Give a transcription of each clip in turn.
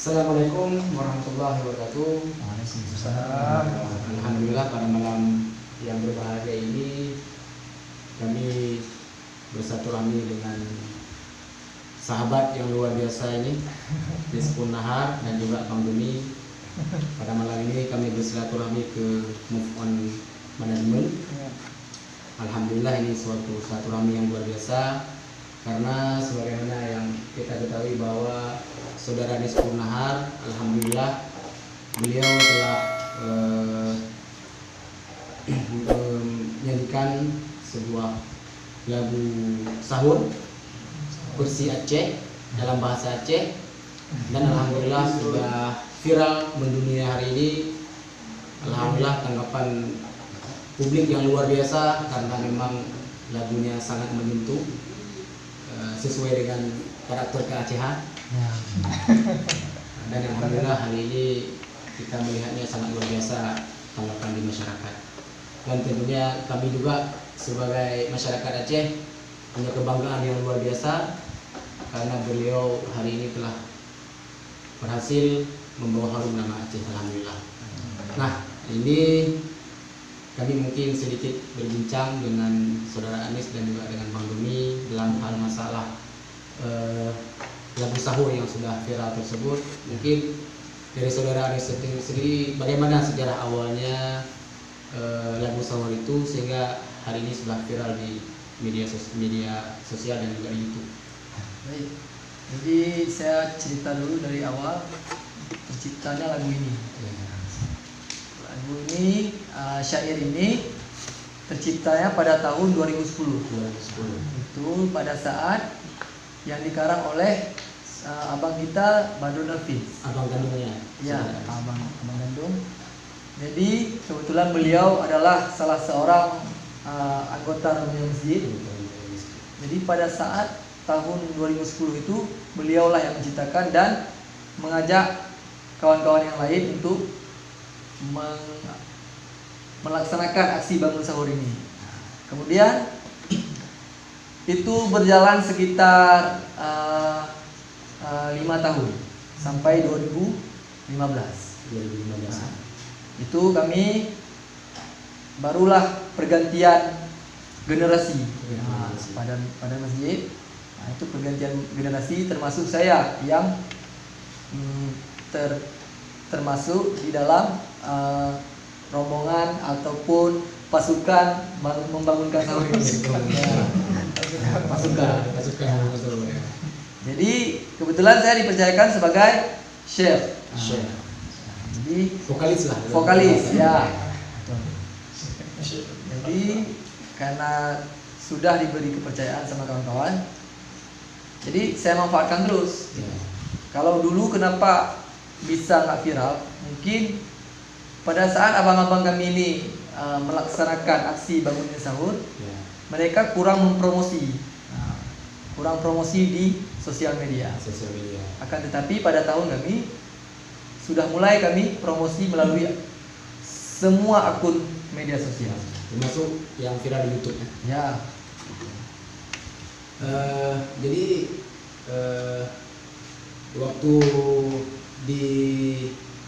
Assalamualaikum warahmatullahi wabarakatuh. Waalaikumsalam. Alhamdulillah pada malam yang berbahagia ini kami bersilaturahmi dengan sahabat yang luar biasa ini, Miss Nahar dan juga Bang Dumi. Pada malam ini kami bersilaturahmi ke Move On Management. Alhamdulillah ini suatu silaturahmi yang luar biasa karena sebagaimana yang kita ketahui bahwa Saudara Miss Nahar, alhamdulillah beliau telah menyanyikan sebuah lagu sahur versi Aceh dalam bahasa Aceh, dan alhamdulillah sudah viral mendunia hari ini. Alhamdulillah tanggapan publik yang luar biasa karena memang lagunya sangat menyentuh, sesuai dengan karakter keacehan. Dan alhamdulillah hari ini kita melihatnya sangat luar biasa tanggapan di masyarakat, dan tentunya kami juga sebagai masyarakat Aceh punya kebanggaan yang luar biasa karena beliau hari ini telah berhasil membawa harum nama Aceh, alhamdulillah. Nah, ini kami mungkin sedikit berbincang dengan Saudara Anis dan juga dengan Bang Dumi dalam hal masalah lagu sahur yang sudah viral tersebut. Mungkin dari Saudara Anis sendiri bagaimana sejarah awalnya lagu sahur itu sehingga hari ini sudah viral di media sosial dan juga di YouTube. Baik, jadi saya cerita dulu dari awal terciptanya lagu ini. Lagu ini, syair ini terciptanya pada tahun 2010. Itu pada saat yang dikarang oleh abang kita Badrun Hafiz. Abang kandungnya. Ya, abang kandung. Jadi kebetulan beliau adalah salah seorang anggota Ramadan Masjid. Jadi pada saat tahun 2010 itu beliaulah yang menciptakan dan mengajak kawan-kawan yang lain untuk melaksanakan aksi bangun sahur ini. Kemudian itu berjalan sekitar 5 tahun sampai 2015. Itu kami barulah pergantian generasi pada masjid. Nah, itu pergantian generasi termasuk saya yang termasuk di dalam rombongan ataupun pasukan membangunkan sahur ini. Pasukan. Jadi kebetulan saya dipercayakan sebagai chef. Jadi vokalis ya. Jadi karena sudah diberi kepercayaan sama kawan-kawan, jadi saya manfaatkan terus. Kalau dulu kenapa bisa nggak viral? Mungkin pada saat abang-abang kami ini melaksanakan aksi bangunin sahur, mereka kurang promosi di sosial media. Akan tetapi pada tahun kami sudah mulai kami promosi melalui semua akun media sosial, termasuk yang viral di YouTube ya. Jadi waktu di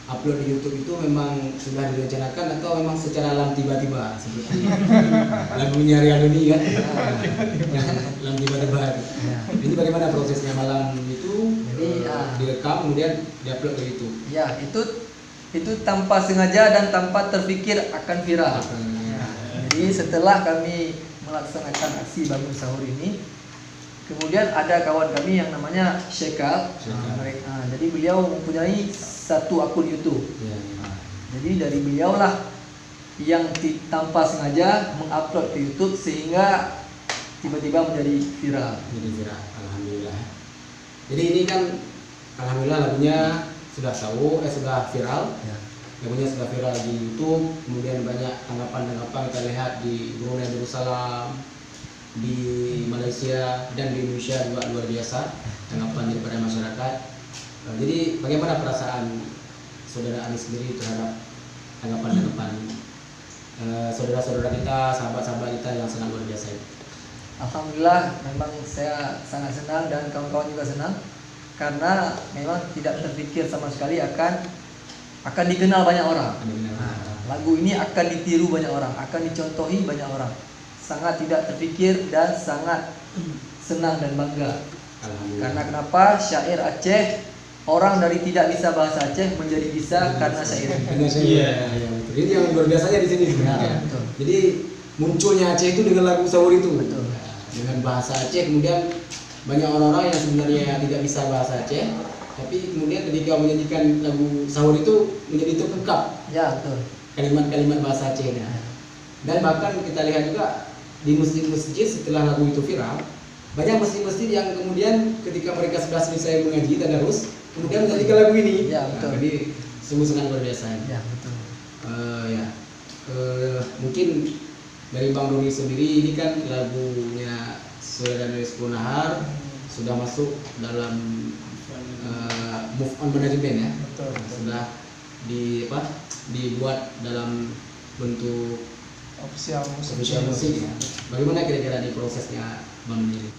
upload di YouTube itu memang sudah direncanakan atau memang secara alam tiba-tiba seperti lagunya Ria Doni kan? Alam tiba-tiba. Ini bagaimana prosesnya malam itu? Jadi direkam kemudian diupload ke YouTube. Ya, itu tanpa sengaja dan tanpa terpikir akan viral. Jadi setelah kami melaksanakan aksi bangun sahur ini, kemudian ada kawan kami yang namanya Syekal. Jadi beliau mempunyai satu akun YouTube. Jadi dari beliau lah yang tanpa sengaja mengupload ke YouTube sehingga tiba-tiba menjadi viral. Alhamdulillah. Jadi ini kan alhamdulillah lagunya sudah viral. Lagunya sudah viral di YouTube. Kemudian banyak tanggapan kita lihat di Brunei Darussalam, di Malaysia dan di Indonesia juga luar biasa tanggapan daripada masyarakat. Jadi bagaimana perasaan Saudara Anis sendiri terhadap tanggapan saudara-saudara kita, sahabat-sahabat kita yang sangat luar biasa itu? Alhamdulillah, memang saya sangat senang dan kawan-kawan juga senang karena memang tidak terpikir sama sekali akan dikenal banyak orang. Lagu ini akan ditiru banyak orang, akan dicontohi banyak orang. Sangat tidak terpikir dan sangat senang dan bangga. Karena kenapa? Syair Aceh, orang dari tidak bisa bahasa Aceh menjadi bisa karena syair. Iya. Ini yang luar biasanya di sini sebenarnya. Betul. Jadi munculnya Aceh itu dengan lagu sahur itu. Betul. Dengan bahasa Aceh, kemudian banyak orang-orang yang sebenarnya tidak bisa bahasa Aceh, tapi kemudian ketika menyanyikan lagu sahur itu menjadi terungkap Ya, betul. kalimat-kalimat bahasa Acehnya. Dan bahkan kita lihat juga di masjid-masjid setelah lagu itu viral, banyak masjid-masjid yang kemudian ketika mereka sudah selesai mengaji tadarus, kemudian menyanyikan lagu ini. Ya, betul. Nah, jadi sungguh sangat luar biasa. Ya, betul. Mungkin dari Bang Doni sendiri ini kan lagunya Soledad dari Sepuluh Nahar sudah masuk dalam Move On Management ya. Betul. Sudah dibuat dalam bentuk Official musik ya. Bagaimana kira-kira di prosesnya Bang Doni?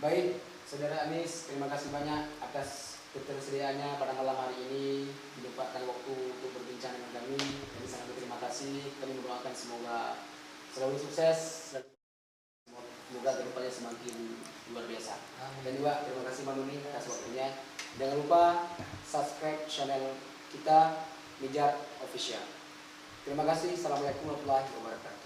Baik, Saudara Anis, terima kasih banyak atas ketersediaannya pada malam hari ini menyempatkan waktu untuk berbincang dengan kami. Kami sangat berterima kasih. Kami mendoakan semoga selalu sukses dan semoga kedepannya semakin luar biasa. Dan juga terima kasih Bang Doni atas waktunya. Jangan lupa subscribe channel kita Mijar Official. Terima kasih. Assalamualaikum warahmatullahi wabarakatuh.